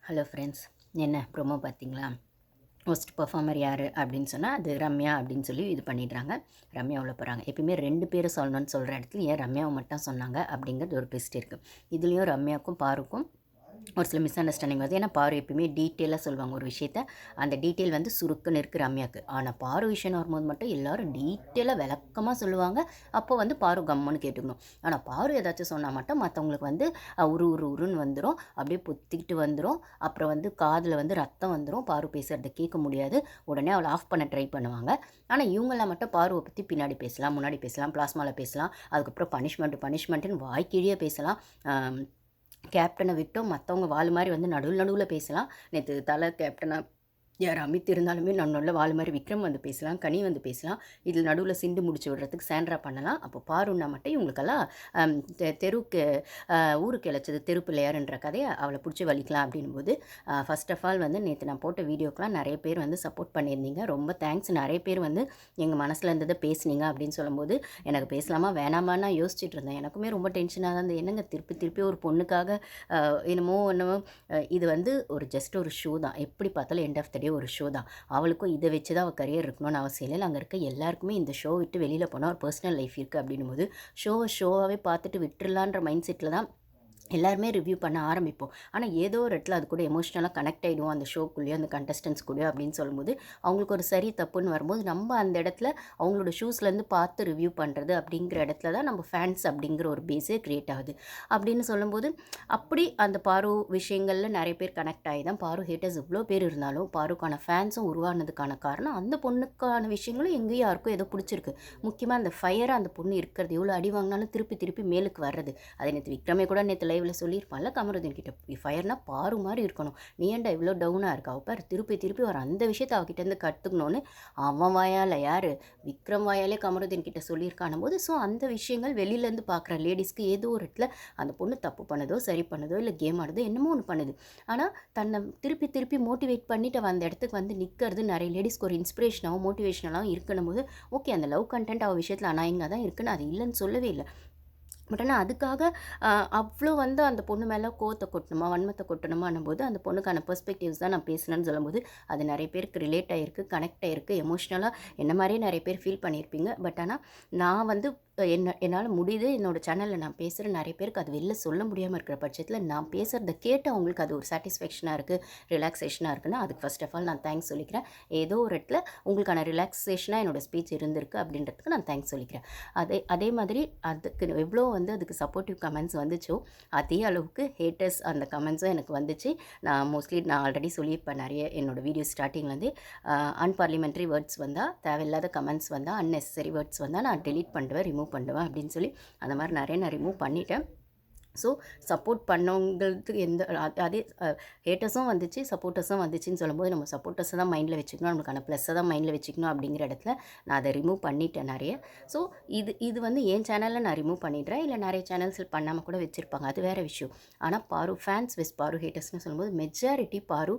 Hello friends, என்ன promo பார்த்தீங்களா? First performer யார் அப்படின்னு சொன்னால் அது ரம்யா அப்படின்னு சொல்லி இது பண்ணிடுறாங்க. ரம்யா உள்ள போகிறாங்க. எப்பயுமே 2 பேர் சொல்லணும்னு சொல்கிற இடத்துல ஏன் ரம்யாவை மட்டும் சொன்னாங்க அப்படிங்கிறது ஒரு ட்விஸ்ட் இருக்குது. இதுலேயும் ரம்யாவுக்கும் பாருக்கும் ஒரு சில மிஸ் அண்டர்ஸ்டாண்டிங் வருது. ஏன்னா பாரு எப்பயுமே டீட்டெயிலாக சொல்லுவாங்க ஒரு விஷயத்த. அந்த டீட்டெயில் வந்து சுருக்குன்னு இருக்குது ரம்யாவுக்கு. ஆனால் பாரு விஷயம் வரும்போது மட்டும் எல்லோரும் டீட்டெயிலாக விளக்கமாக சொல்லுவாங்க. அப்போ வந்து பாரு கம்முன்னு கேட்டுக்கணும். ஆனால் பாரு ஏதாச்சும் சொன்னால் மட்டும் மற்றவங்களுக்கு வந்து உருன்னு வந்துடும். அப்படியே பொத்திக்கிட்டு வந்துடும். அப்புறம் வந்து காதில் வந்து ரத்தம் வந்துடும். பாரு பேசுகிறத கேட்க முடியாது. உடனே அவளை ஆஃப் பண்ண ட்ரை பண்ணுவாங்க. ஆனால் இவங்களாம் மட்டும் பாருவை பற்றி பின்னாடி பேசலாம், முன்னாடி பேசலாம், பிளாஸ்மாவில் பேசலாம். அதுக்கப்புறம் பனிஷ்மெண்ட்டுன்னு வாய்க்கீழியே பேசலாம். கேப்டனை விட்டோம் மற்றவங்க வால் மாதிரி வந்து நடுவில் பேசலாம். நேற்று தலை கேப்டனாக யார் அமித் இருந்தாலுமே நல்ல வால் மாதிரி விக்ரம் வந்து பேசலாம், கனி வந்து பேசலாம். இதில் நடுவில் சிண்டு முடிச்சு விடுறதுக்கு சாண்ட்ரா பண்ணலாம். அப்போ பாருன்னா மட்டும் இவங்களுக்கெல்லாம் தெருவுக்கு ஊருக்கு இழைச்சது தெரு பிள்ளையாருன்ற கதையை அவளை பிடிச்சி வலிக்கலாம் அப்படின்போது ஃபர்ஸ்ட் ஆஃப் ஆல் வந்து நேற்று நான் போட்ட வீடியோக்கெலாம் நிறைய பேர் வந்து சப்போர்ட் பண்ணியிருந்தீங்க. ரொம்ப தேங்க்ஸ். நிறைய பேர் வந்து எங்கள் மனசில் இருந்ததை பேசுனீங்க அப்படின்னு சொல்லும்போது எனக்கு பேசலாமா வேணாமான்னு நான் யோசிச்சுட்டு இருந்தேன். எனக்குமே ரொம்ப டென்ஷனாக தான் இருந்தது. என்னங்க திருப்பி ஒரு பொண்ணுக்காக என்னமோ இது வந்து ஜஸ்ட் ஒரு ஷோ தான். எப்படி பார்த்தாலும் எண்ட் ஆஃப் த டே ஒரு ஷோ தான். அவளுக்கும் இதை வச்சு தான் அவள் கரியர் இருக்கணும்னு அவசியம் இல்லை. அங்கே இருக்க எல்லாருக்குமே இந்த ஷோ விட்டு வெளியில் போனால் ஒரு பர்சனல் லைஃப் இருக்குது அப்படின்னும்போது ஷோவாகவே பார்த்துட்டு விட்டுறலான்ற மைண்ட் செட்டில் தான் எல்லாருமே ரிவ்யூ பண்ண ஆரம்பிப்போம். ஆனால் ஏதோ ஒரு இடத்துல அது கூட எமோஷ்னலாக கனெக்ட் ஆகிடுவோம் அந்த ஷோக்குள்ளேயோ அந்த கண்டஸ்டன்ஸ் கூடயோ அப்படின்னு சொல்லும்போது அவங்களுக்கு ஒரு சரி தப்புன்னு வரும்போது நம்ம அந்த இடத்துல அவங்களோட ஷூஸ்லேருந்து பார்த்து ரிவ்யூ பண்ணுறது அப்படிங்கிற இடத்துல தான் நம்ம ஃபேன்ஸ் அப்படிங்கிற ஒரு பேஸே க்ரியேட் ஆகுது. அப்படின்னு சொல்லும்போது அப்படி அந்த பாரு விஷயங்களில் நிறைய பேர் கனெக்ட் ஆகி தான் பாரு ஹேட்டர்ஸ் இவ்வளோ பேர் இருந்தாலும் பாருக்கான ஃபேன்ஸும் உருவானதுக்கான காரணம் அந்த பொண்ணுக்கான விஷயங்களும் எங்கேயும் யாருக்கும் ஏதோ பிடிச்சிருக்கு. முக்கியமாக அந்த ஃபயராக அந்த பொண்ணு இருக்கிறது, எவ்வளோ அடி வாங்கினாலும் திருப்பி மேலுக்கு வர்றது. அதை நேற்று விக்ரமே கூட நேற்று லைவில் சொல்லியிருப்பான்ல கமருதீன் கிட்ட, ஃபயர்னா பாரு மாதிரி இருக்கணும், நீ ஏன்டா இவ்வளோ டவுனாக இருக்கா பார், திருப்பி வர அந்த விஷயத்தை அவகிட்டேருந்து கற்றுக்கணும்னு அவன் வாயால் யார் விக்ரம் வாயாலே கமருதீன் கிட்ட சொல்லியிருக்கானும் போது ஸோ அந்த விஷயங்கள் வெளியிலேருந்து பார்க்குற லேடிஸ்க்கு ஏதோ ஒரு இடத்துல அந்த பொண்ணு தப்பு பண்ணதோ சரி பண்ணதோ இல்லை கேம் ஆடுதோ என்னமோ ஒன்று பண்ணுது. ஆனால் தன்னை திருப்பி மோட்டிவேட் பண்ணிட்டு அந்த இடத்துக்கு வந்து நிற்கிறது நிறைய லேடிஸ்க்கு ஒரு இன்ஸ்பிரேஷனாகவும் மோட்டிவேஷனலாகவும் இருக்கணும் போது ஓகே அந்த லவ் கண்டென்ட் அவள் விஷயத்தில் அனாயிங்காக தான் இருக்குன்னு அது இல்லைன்னு சொல்லவே இல்லை. பட் ஆனால் அதுக்காக அவ்வளோ வந்து அந்த பொண்ணு மேலே கோவத்தை கொட்டணுமா வன்மத்தை கொட்டணுமான்னும் போது அந்த பொண்ணுக்கான பெர்ஸ்பெக்டிவ்ஸ் தான் நான் பேசுனேன்னு சொல்லும்போது அது நிறைய பேருக்கு ரிலேட் ஆகிருக்கு, கனெக்ட் ஆகிருக்கு, எமோஷ்னலாக என்ன மாதிரியே நிறைய பேர் ஃபீல் பண்ணியிருப்பீங்க. பட் ஆனால் நான் வந்து என்னால் முடியுது என்னோடய சேனலில் நான் பேசுகிற நிறைய பேருக்கு அது வெளில சொல்ல முடியாமல் இருக்கிற பட்சத்தில் நான் பேசுகிறத கேட்டு அவங்களுக்கு அது ஒரு சாட்டிஸ்ஃபேக்ஷனாக இருக்குது, ரிலாக்ஸேஷனாக இருக்குன்னா அதுக்கு ஃபர்ஸ்ட் ஆஃப் ஆல் நான் தேங்க்ஸ் சொல்லிக்கிறேன். ஏதோ ஒரு இடத்துல உங்களுக்கான ரிலாக்ஸேஷனாக என்னோடய ஸ்பீச் இருந்திருக்கு அப்படின்றதுக்கு நான் தேங்க்ஸ் சொல்லிக்கிறேன். அதே மாதிரி அதுக்கு எவ்வளோ வந்து அதுக்கு சப்போர்ட்டிவ் கமெண்ட்ஸ் வந்துச்சோ அதே அளவுக்கு ஹேட்டர்ஸ் அந்த கமெண்ட்ஸும் எனக்கு வந்துச்சு. நான் ஆல்ரெடி சொல்லியிருப்பேன் நிறைய என்னோடய வீடியோ ஸ்டார்டிங்லேருந்து அன்பார்லிமெண்ட்ரி வேர்ட்ஸ் வந்தால், தேவையில்லாத கமெண்ட்ஸ் வந்தால், அன்னெசரி வேர்ட்ஸ் வந்தால் நான் டெலீட் பண்ணுவேன், ரிமூவ் பண்ணுவேன் அப்படின்னு சொல்லி அந்த மாதிரி நிறைய நான் ரிமூவ் பண்ணிட்டேன். ஸோ சப்போர்ட் பண்ணவங்களுக்கு அதே ஹேட்டர்ஸும் வந்துச்சு, சப்போர்ட்டர்ஸும் வந்துச்சுன்னு சொல்லும்போது நம்ம சப்போர்ட்டர்ஸை தான் மைண்டில் வச்சுக்கணும், நம்மளுக்கான ப்ளஸ்ஸை தான் மைண்டில் வச்சுக்கணும் அப்படிங்கிற இடத்துல நான் அதை ரிமூவ் பண்ணிட்டேன் நிறைய. ஸோ இது வந்து என் சேனலில் நான் ரிமூவ் பண்ணிடுறேன். இல்லை நிறைய சேனல்ஸில் பண்ணாமல் கூட வச்சுருப்பாங்க, அது வேறு விஷயம். ஆனால் பாரு ஃபேன்ஸ் பாரு ஹேட்டர்ஸ்னு சொல்லும்போது மெஜாரிட்டி பாரு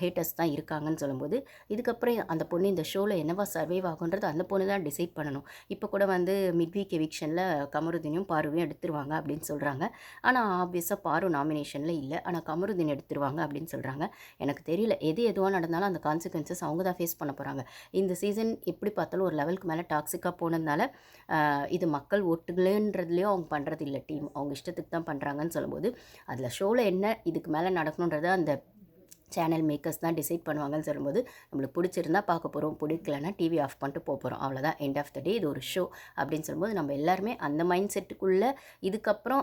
ஹேட்டர்ஸ் தான் இருக்காங்கன்னு சொல்லும்போது இதுக்கப்புறம் அந்த பொண்ணு இந்த ஷோவில் என்னவா சர்வைவ் ஆகுன்றது அந்த பொண்ணு தான் டிசைட் பண்ணணும். இப்போ கூட வந்து மிட்வீக் எவிக்ஷனில் கமருதீனையும் பாருவையும் எடுத்துருவாங்க அப்படின்னு சொல்கிறாங்க. ஆனால் ஆப்வியஸாக பாரு நாமினேஷனில் இல்லை, ஆனால் கமருதீன் எடுத்துருவாங்க அப்படின்னு சொல்கிறாங்க. எனக்கு தெரியல, எதுவாக நடந்தாலும் அந்த கான்சிக்வன்சஸ் அவங்க தான் ஃபேஸ் பண்ண போகிறாங்க. இந்த சீசன் எப்படி பார்த்தாலும் ஒரு லெவலுக்கு மேலே டாக்ஸிக்காக போனதுனால இது மக்கள் ஓட்டுகளேன்றதுலேயும் அவங்க பண்ணுறது இல்லை, டீம் அவங்க இஷ்டத்துக்கு தான் பண்ணுறாங்கன்னு சொல்லும்போது அதில் ஷோவில் என்ன இதுக்கு மேலே நடக்கணுன்றதை அந்த சேனல் மேக்கர்ஸ் தான் டிசைட் பண்ணுவாங்கன்னு சொல்லும்போது நம்மளுக்கு பிடிச்சிருந்தா பார்க்க போகிறோம், பிடிக்கலன்னா டிவி ஆஃப் பண்ணிட்டு போகிறோம், அவ்வளோதான். எண்ட் ஆஃப் த டே இது ஒரு ஷோ அப்படின்னு சொல்லும்போது நம்ம எல்லாருமே அந்த மைண்ட் செட்டுக்குள்ளே இதுக்கப்புறம்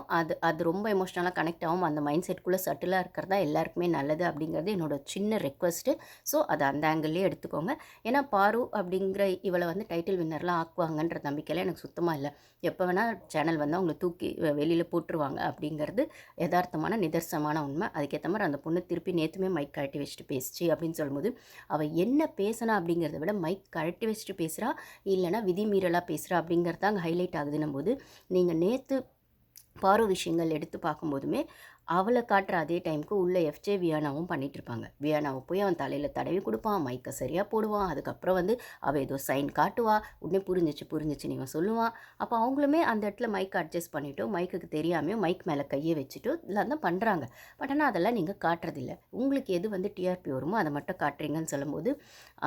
அது ரொம்ப எமோஷ்னலாக கனெக்ட் ஆகும், அந்த மைண்ட் செட்டுக்குள்ளே சட்டிலாக இருக்கிறதா எல்லாருக்குமே நல்லது அப்படிங்கிறது என்னோட சின்ன ரெக்வஸ்ட்டு. ஸோ அதை அந்த ஆங்கிள்லேயே எடுத்துக்கோங்க. ஏன்னா பாரு அப்படிங்கிற இவளை வந்து டைட்டில் வின்னர்லாம் ஆக்குவாங்கன்ற நம்பிக்கையில் எனக்கு சுத்தமாக இல்லை. எப்போ வேணால் சேனல் வந்து அவங்களை தூக்கி வெளியில் போட்டுருவாங்க அப்படிங்கிறது யதார்த்தமான நிதர்சனமான உண்மை. அதுக்கேற்ற மாதிரி அந்த பொண்ணு திருப்பி நேற்றுமே மைக் கழட்டி வச்சுட்டு பேசிச்சு அப்படின்னு சொல்லும்போது அவள் என்ன பேசினா அப்படிங்கிறத விட மைக் கழட்டி வச்சுட்டு பேசுகிறா இல்லைனா விதிமீறலாக பேசுகிறா அப்படிங்கிறது அங்கே ஹைலைட் ஆகுதுன்னும் போது நீங்கள் நேற்று பாரு விஷயங்கள் எடுத்து பார்க்கும்போதுமே அவளை காட்டுற அதே டைமுக்கு உள்ள எஃப்ஜே வியானாவும் பண்ணிகிட்ருப்பாங்க. வியானாவை போய் அவன் தலையில் தடவி கொடுப்பான், மைக்கை சரியாக போடுவான். அதுக்கப்புறம் வந்து அவள் ஏதோ சைன் காட்டுவா, உடனே புரிஞ்சிச்சுன்னு இவன் சொல்லுவான். அப்போ அவங்களுமே அந்த இடத்துல மைக் அட்ஜஸ்ட் பண்ணிவிட்டோ, மைக்குக்கு தெரியாமையோ மைக் மேலே கையை வச்சுட்டோ இதெல்லாம் தான் பண்ணுறாங்க. பட் ஆனால் அதெல்லாம் நீங்கள் காட்டுறதில்ல. உங்களுக்கு எது வந்து டிஆர்பி வருமோ அதை மட்டும் காட்டுறீங்கன்னு சொல்லும்போது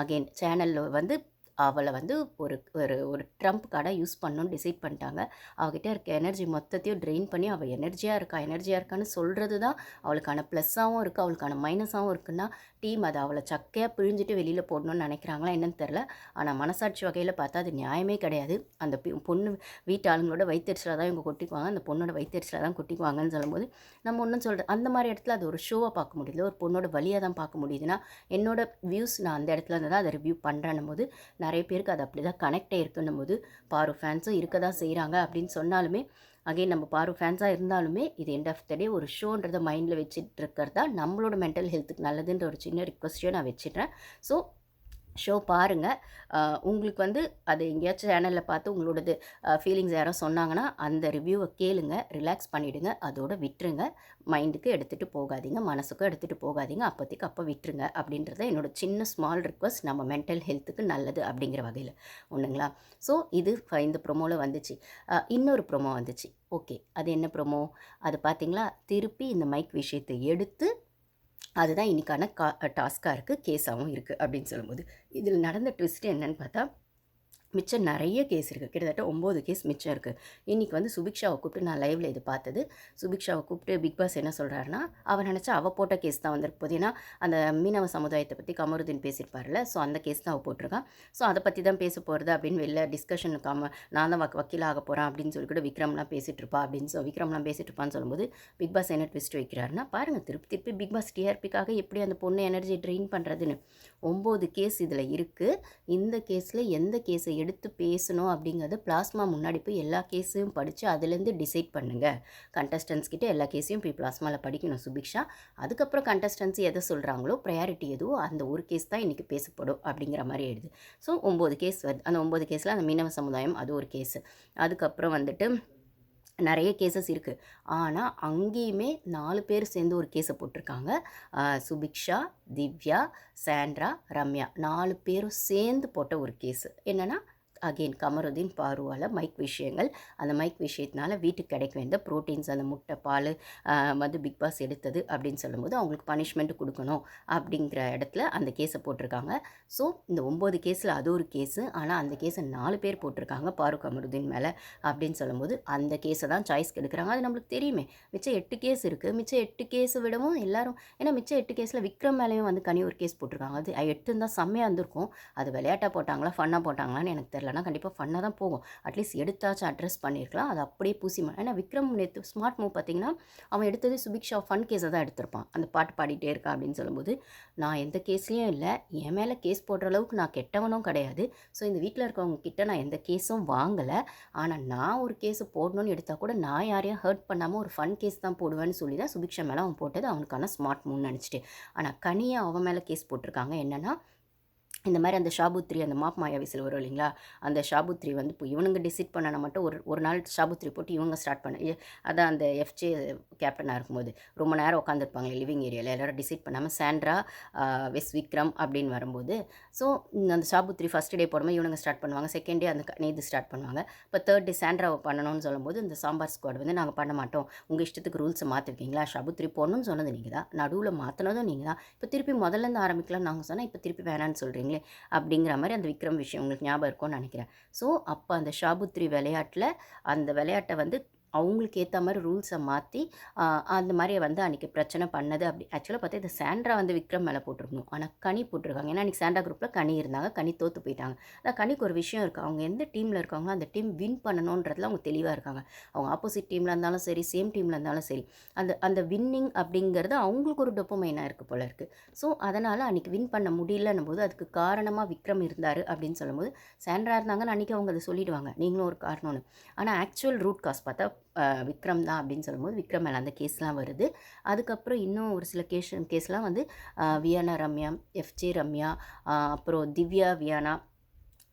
அகெயின் சேனலில் வந்து அவளை வந்து ஒரு ஒரு ஒரு ட்ரம்ப் கார்டாக யூஸ் பண்ணணும்னு டிசைட் பண்ணிட்டாங்க. அவகிட்ட இருக்க எனர்ஜி மொத்தத்தையும் ட்ரெயின் பண்ணி அவள் எனர்ஜியாக இருக்கான்னு சொல்கிறது தான் அவளுக்கான ப்ளஸ்ஸாகவும் இருக்குது, அவளுக்கான மைனஸாகவும் இருக்குன்னா டீம் அதை அவளை சக்கையாக பிழிஞ்சிட்டு வெளியில் போடணும்னு நினைக்கிறாங்களா என்னன்னு தெரில. ஆனால் மனசாட்சி வகையில் பார்த்தா அது நியாயமே கிடையாது. அந்த பொண்ணு வீட்டு ஆளுங்களோட வயிற்றுச்சலாக தான் இவங்க கொட்டிக்குவாங்க, அந்த பொண்ணோட வயிற்றுச்சலாக தான் கொட்டிக்குவாங்கன்னு சொல்லும்போது நம்ம ஒன்றும் சொல்கிறது அந்த மாதிரி இடத்துல அது ஒரு ஷோவாக பார்க்க முடியல, ஒரு பொண்ணோட வழியாக தான் பார்க்க முடியுதுன்னா என்னோட வியூஸ் நான் அந்த இடத்துல இருந்து தான் அதை ரிவ்யூ பண்ணுறேன்னும் போது நிறைய பேருக்கு அது அப்படி தான் கனெக்ட் ஆகிருக்குன்னும் போது பாரு ஃபேன்ஸும் இருக்க தான் செய்கிறாங்க அப்படின்னு சொன்னாலுமே அகைன் நம்ம பாரு ஃபேன்ஸாக இருந்தாலுமே இது எண்ட் ஆஃப் த டே ஒரு ஷோன்றதை மைண்டில் வச்சுட்டு இருக்கிறதா நம்மளோட மென்டல் ஹெல்த்துக்கு நல்லதுன்ற ஒரு சின்ன ரிக்வஸ்ட்டையும் நான் வச்சிடுறேன். ஸோ ஷோ பாருங்கள். உங்களுக்கு வந்து அது எங்கேயாச்சும் சேனலில் பார்த்து உங்களோடது ஃபீலிங்ஸ் யாரும் சொன்னாங்கன்னா அந்த ரிவ்யூவை கேளுங்க, ரிலாக்ஸ் பண்ணிவிடுங்க, அதோடு விட்டுருங்க. மைண்டுக்கு எடுத்துகிட்டு போகாதீங்க, மனசுக்கும் எடுத்துகிட்டு போகாதீங்க, அப்போதைக்கு அப்போ விட்டுருங்க அப்படின்றத என்னோட சின்ன ஸ்மால் ரிக்வஸ்ட் நம்ம மென்டல் ஹெல்த்துக்கு நல்லது அப்படிங்கிற வகையில் ஒன்றுங்களா. ஸோ இது இந்த ப்ரொமோவில் வந்துச்சு. இன்னொரு ப்ரொமோ வந்துச்சு. ஓகே, அது என்ன ப்ரொமோ அது பார்த்தீங்களா? திருப்பி இந்த மைக் விஷயத்தை எடுத்து அதுதான் இன்றைக்கான டாஸ்க்காக இருக்குது, கேஸாகவும் இருக்குது அப்படின்னு சொல்லும்போது இதில் நடந்த ட்விஸ்ட்டு என்னென்னு பார்த்தா மிச்சம் நிறைய கேஸ் இருக்குது, கிட்டத்தட்ட 9 கேஸ் மிச்சம் இருக்குது. இன்றைக்கி வந்து சுபிக்ஷாவை கூப்பிட்டு நான் லைவில் இது பார்த்தது. சுபிக்ஷாவை கூப்பிட்டு பிக் பாஸ் என்ன சொல்கிறாருன்னா, அவன் நினச்சா அவள் போட்ட கேஸ் தான் வந்திருக்கு போது. ஏன்னா அந்த மீனவ சமுதாயத்தை பற்றி கமருதீன் பேசியிருப்பார்ல, ஸோ அந்த கேஸ் தான் அவள் போட்டிருக்கான். ஸோ அதை பற்றி தான் பேச போகிறது அப்படின்னு வெளில டிஸ்கஷன் நான் தான் வக்கீலாக போகிறேன் அப்படின்னு சொல்லி கூட விக்ரம்லாம் பேசிகிட்டு இருப்பா அப்படின்னு விக்ரம்லாம் பேசிகிட்டு இருப்பான்னு சொல்லும்போது பிக் பாஸ் என்ன ட்விஸ்ட் வைக்கிறாருன்னா, பாருங்கள் திருப்பி பிக் பாஸ் டிஆர்பிக்காக எப்படி அந்த பொண்ணு எனர்ஜி ட்ரெயின் பண்ணுறதுன்னு. 9 கேஸ் இதில் இருக்குது. இந்த கேஸில் எந்த கேஸை எடுத்து பேசணும் அப்படிங்கிறது பிளாஸ்மா முன்னாடி போய் எல்லா கேஸையும் படித்து அதுலேருந்து டிசைட் பண்ணுங்கள். கண்டஸ்டன்ஸ் கிட்டே எல்லா கேஸையும் போய் பிளாஸ்மாவில் படிக்கணும் சுபிக்ஷா. அதுக்கப்புறம் கண்டஸ்டன்ஸ் எதை சொல்கிறாங்களோ ப்ரையாரிட்டி எதுவோ அந்த ஒரு கேஸ் தான் இன்றைக்கி பேசப்படும் அப்படிங்கிற மாதிரி எழுது. ஸோ 9 கேஸ் வருது. அந்த 9 கேஸில் அந்த மீனவ சமுதாயம் அது ஒரு கேஸு. அதுக்கப்புறம் வந்துட்டு நிறைய கேசஸ் இருக்குது. ஆனால் அங்கேயுமே 4 பேர் சேர்ந்து ஒரு கேஸை போட்டிருக்காங்க. சுபிக்ஷா, திவ்யா, சாண்ட்ரா, ரம்யா 4 பேரும் சேர்ந்து போட்ட ஒரு கேஸு. என்னென்னா அகெயின் கமருதீன் பாருவால் மைக் விஷயங்கள், அந்த மைக் விஷயத்தினால வீட்டுக்கு கிடைக்க வேண்டிய ப்ரோட்டீன்ஸ் அந்த முட்டை பால் வந்து பிக் பாஸ் எடுத்தது அப்படின்னு சொல்லும்போது அவங்களுக்கு பனிஷ்மெண்ட் கொடுக்கணும் அப்படிங்கிற இடத்துல அந்த கேஸை போட்டிருக்காங்க. ஸோ இந்த 9 கேஸில் அது ஒரு கேஸு. ஆனால் அந்த கேஸை 4 பேர் போட்டிருக்காங்க பாரு கமருதீன் மேலே அப்படின்னு சொல்லும்போது அந்த கேஸை தான் சாய்ஸ்க்கு எடுக்கிறாங்க. அது நம்மளுக்கு தெரியுமே. மிச்சம் 8 கேஸ் இருக்குது. மிச்சம் 8 கேஸை விடவும் எல்லாரும் ஏன்னா மிச்சம் 8 கேஸில் விக்ரம் மேலேயும் வந்து கனி ஒரு கேஸ் போட்டிருக்காங்க. அது 8 தான் செம்மையாக இருந்திருக்கும். அது விளையாட்டாக போட்டாங்களா ஃபன்னாக போட்டாங்களான்னு எனக்கு தெரியல. கண்டிப்பாக ஃபன்னாக தான் போகும். அட்லீஸ்ட் எடுத்தாச்சும் அட்ரஸ் பண்ணியிருக்கலாம். அது அப்படியே ஏன்னா விக்ரம் நேற்று ஸ்மார்ட் மூவ் பார்த்தீங்கன்னா அவன் எடுத்தது சுபிக்ஷா ஃபன் கேஸை தான் எடுத்திருப்பான். அந்த பாட்டு பாடிட்டே இருக்கா அப்படின்னு சொல்லும்போது நான் எந்த கேஸ்லேயும் இல்லை, என் மேலே கேஸ் போடுற அளவுக்கு நான் கெட்டவனும் கிடையாது. ஸோ இந்த வீட்டில் இருக்கவங்க கிட்ட நான் எந்த கேஸும் வாங்கலை. ஆனால் நான் ஒரு கேஸை போடணும்னு எடுத்தால் கூட நான் யாரையும் ஹர்ட் பண்ணாமல் ஒரு ஃபன் கேஸ் தான் போடுவேன்னு சொல்லி தான் சுபிக்ஷா மேலே அவன் போட்டது அவனுக்கான ஸ்மார்ட் மூவ்னு நினச்சிட்டு. ஆனால் கனியை அவன் மேலே கேஸ் போட்டிருக்காங்க. என்னென்னா இந்த மாதிரி அந்த ஷாபுத்ரி அந்த மாப் மாயாவிசில் வரும் இல்லைங்களா, அந்த ஷாபுத்ரி வந்து இப்போ இவனுங்க டிசைட் பண்ணனா மட்டும் ஒரு நாள் ஷாபுத்ரி போட்டு இவங்க ஸ்டார்ட் பண்ண அதான் அந்த எஃப்ஜே கேப்டனாக இருக்கும்போது ரொம்ப நேரம் உட்காந்துருப்பாங்க லிவிங் ஏரியாவில் எல்லோரும் டிசைட் பண்ணாமல் சாண்ட்ரா வெஸ் விக்ரம் அப்படின்னு வரும்போது ஸோ அந்த ஷாபுத்ரி ஃபஸ்ட் டே போடும்போது இவனுங்க ஸ்டார்ட் பண்ணுவாங்க, செகண்ட் டே அந்த இது ஸ்டார்ட் பண்ணுவாங்க. இப்போ தேர்ட் டே சாண்ட்ராவை பண்ணணும்னு சொல்லும்போது இந்த சாம்பார் ஸ்குவாட் வந்து நாங்கள் பண்ண மாட்டோம், உங்கள் இஷ்டத்துக்கு ரூல்ஸை மாற்றிருக்கீங்களா, ஷாபுத்ரி போடணும்னு சொன்னது நீங்கள் தான், நடுவில் மாற்றினதும் நீங்கள் தான், இப்போ திருப்பி முதல்லேருந்து ஆரம்பிக்கலாம் நாங்கள் சொன்னால் இப்போ திருப்பி வேணான்னு சொல்கிறீங்களே அப்படிங்கிற மாதிரி அந்த விக்ரம் விஷயம் உங்களுக்கு ஞாபகம் இருக்கும்னு நினைக்கிறேன். ஸோ அப்போ அந்த ஷாபுத்ரி விளையாட்டில் அந்த விளையாட்டை வந்து அவங்களுக்கு ஏற்ற மாதிரி ரூல்ஸை மாற்றி அந்த மாதிரி வந்து அன்றைக்கி பிரச்சனை பண்ணது. அப்படி ஆக்சுவலாக பார்த்தா இந்த சாண்ட்ரா வந்து விக்ரம் மேலே போட்டிருக்கணும், ஆனால் கனி போட்டிருக்காங்க. ஏன்னா அன்றைக்கி சாண்ட்ரா குரூப்பில் கனி இருந்தாங்க, கனி தோற்று போயிட்டாங்க. அதான் கனிக்கு ஒரு விஷயம் இருக்குது, அவங்க எந்த டீமில் இருக்காங்களோ அந்த டீம் வின் பண்ணணுன்றதுல அவங்க தெளிவாக இருக்காங்க. அவங்க ஆப்போசிட் டீமில் இருந்தாலும் சரி, சேம் டீமில் இருந்தாலும் சரி, அந்த அந்த வின்னிங் அப்படிங்கிறது அவங்களுக்கு ஒரு டொப்பமைனாக இருக்குது போல இருக்குது. ஸோ அதனால் அன்றைக்கி வின் பண்ண முடியலன்னும் போது அதுக்கு காரணமாக விக்ரம் இருந்தார் அப்படின்னு சொல்லும்போது சாண்ட்ரா இருந்தாங்கன்னு அன்றைக்கி அவங்க அதை சொல்லிவிடுவாங்க, நீங்களும் ஒரு காரணம்னு. ஆனால் ஆக்சுவல் ரூட் காஸ் பார்த்தா விக்ரம் தான் அப்படின்னு சொல்லும்போது விக்ரம் மேலே அந்த கேஸ்லாம் வருது. அதுக்கப்புறம் இன்னும் ஒரு சில கேஸ்லாம் வந்து வியானா ரம்யா, எஃப்ஜே ரம்யா, அப்புறம் திவ்யா வியானா,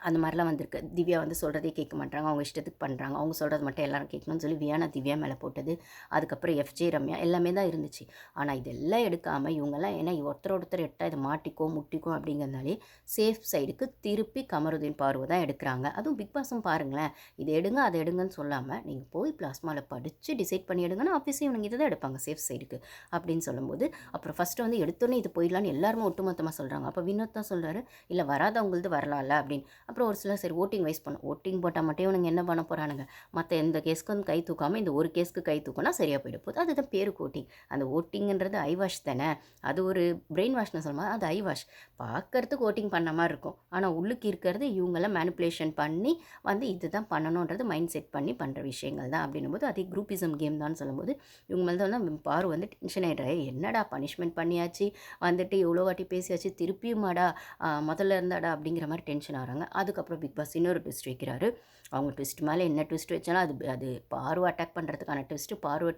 அந்த மாதிரிலாம் வந்திருக்கு. திவ்யா வந்து சொல்கிறதே கேட்க மாட்றாங்க. அவங்க இஷ்டத்துக்கு பண்ணுறாங்க. அவங்க சொல்கிறது மட்டும் எல்லாரும் கேட்கணும்னு சொல்லி வியானா திவ்யா மேலே போட்டது. அதுக்கப்புறம் எஃப்ஜே ரம்யா எல்லாமே தான் இருந்துச்சு. ஆனால் இதெல்லாம் எடுக்காமல் இவங்கெல்லாம் ஏன்னா ஒருத்தர் எடுத்தால் இதை மாட்டிக்கும் முட்டிக்கும் அப்படிங்கிறதுனாலே சேஃப் சைடுக்கு திருப்பி கமருதீன் பார்வை தான் எடுக்கிறாங்க. அதுவும் பிக் பாஸும் பாருங்களேன், இதை எடுங்க அதை எடுங்கன்னு சொல்லாமல் நீங்கள் போய் பிளாஸ்மாவில் படித்து டிசைட் பண்ணி எடுங்கன்னா ஆஃபீஸையும் இவங்க இதை தான் எடுப்பாங்க சேஃப் சைடுக்கு அப்படின்னு சொல்லும்போது, அப்புறம் ஃபஸ்ட்டு வந்து எடுத்தோன்னே இது போயிடலான்னு எல்லாருமே ஒட்டுமொத்தமாக சொல்கிறாங்க. அப்போ வினோத் தான் சொல்கிறாரு, இல்லை வராதவங்களது வரலாம்ல அப்படின்னு. அப்புறம் ஒரு சிலர் சரி ஓட்டிங் வைஸ் பண்ணோம். ஓட்டிங் போட்டால் மட்டும் இவனுங்க என்ன பண்ண போகிறானுங்க, மற்ற எந்த கேஸ்க்கு வந்து கை தூக்காமல் இந்த ஒரு கேஸ்க்கு கை தூக்கினா சரியாக போயிட போகுது. அதுதான் பேருக்கு ஓட்டிங். அந்த ஓட்டிங்கிறது ஐவாஷ் தானே, அது ஒரு பிரெயின் வாஷ்னு சொல்லுமா, அது ஐவாஷ். பார்க்கறதுக்கு ஓட்டிங் பண்ண மாதிரி இருக்கும், ஆனால் உள்ளுக்கு இருக்கிறது இவங்கெல்லாம் மேனிப்புலேஷன் பண்ணி வந்து இதுதான் பண்ணணுன்றது மைண்ட் செட் பண்ணி பண்ணுற விஷயங்கள் தான் அப்படின்னும் போது அதே குரூப்பிசம் கேம் தான் சொல்லும்போது இவங்க மேலே தான் பாரு வந்து டென்ஷன் ஆகிடுறாரு. என்னடா பனிஷ்மெண்ட் பண்ணியாச்சு, வந்துட்டு எவ்வளோ வாட்டி பேசியாச்சு, திருப்பியுமாடா முதல்ல இருந்தாடா அப்படிங்கிற மாதிரி டென்ஷன் ஆகிறாங்க. அதுக்கப்புறம் பிக் பாஸ் இன்னொரு ட்விஸ்ட் வைக்கிறாரு. அவங்க ட்விஸ்ட் மேலே என்ன ட்விஸ்ட் வச்சாலும் அது பார்வை அட்டாக் பண்ணுறதுக்கான ட்விஸ்ட்டு, பார்வை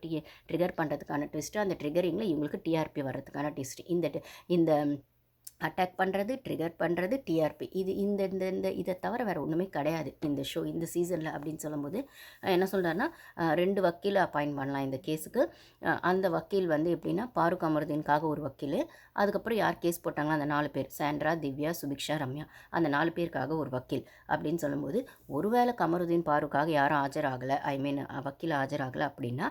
ட்ரிகர் பண்ணுறதுக்கான ட்விஸ்ட்டு, அந்த ட்ரிகரிங்கில் இவங்களுக்கு டிஆர்பி வர்றதுக்கான ட்விஸ்ட். இந்த அட்டாக் பண்ணுறது, ட்ரிகர் பண்ணுறது, டிஆர்பி இது இந்த இந்த இந்த இதை தவிர வேறு ஒன்றுமே கிடையாது இந்த ஷோ இந்த சீசனில் அப்படின்னு சொல்லும்போது என்ன சொல்கிறாருன்னா 2 வக்கீலை அப்பாயிண்ட் பண்ணலாம் இந்த கேஸுக்கு. அந்த வக்கீல் வந்து எப்படின்னா பாருக் அமருதீனுக்காக ஒரு வக்கீல், அதுக்கப்புறம் யார் கேஸ் போட்டாங்களோ அந்த 4 பேர் சாண்ட்ரா, திவ்யா, சுபிக்ஷா, ரம்யா, அந்த 4 பேருக்காக ஒரு வக்கீல் அப்படின்னு சொல்லும்போது ஒருவேளை கமருதீன் பாருக்காக யாரும் ஆஜராகலை, வக்கீல் ஆஜராகலை அப்படின்னா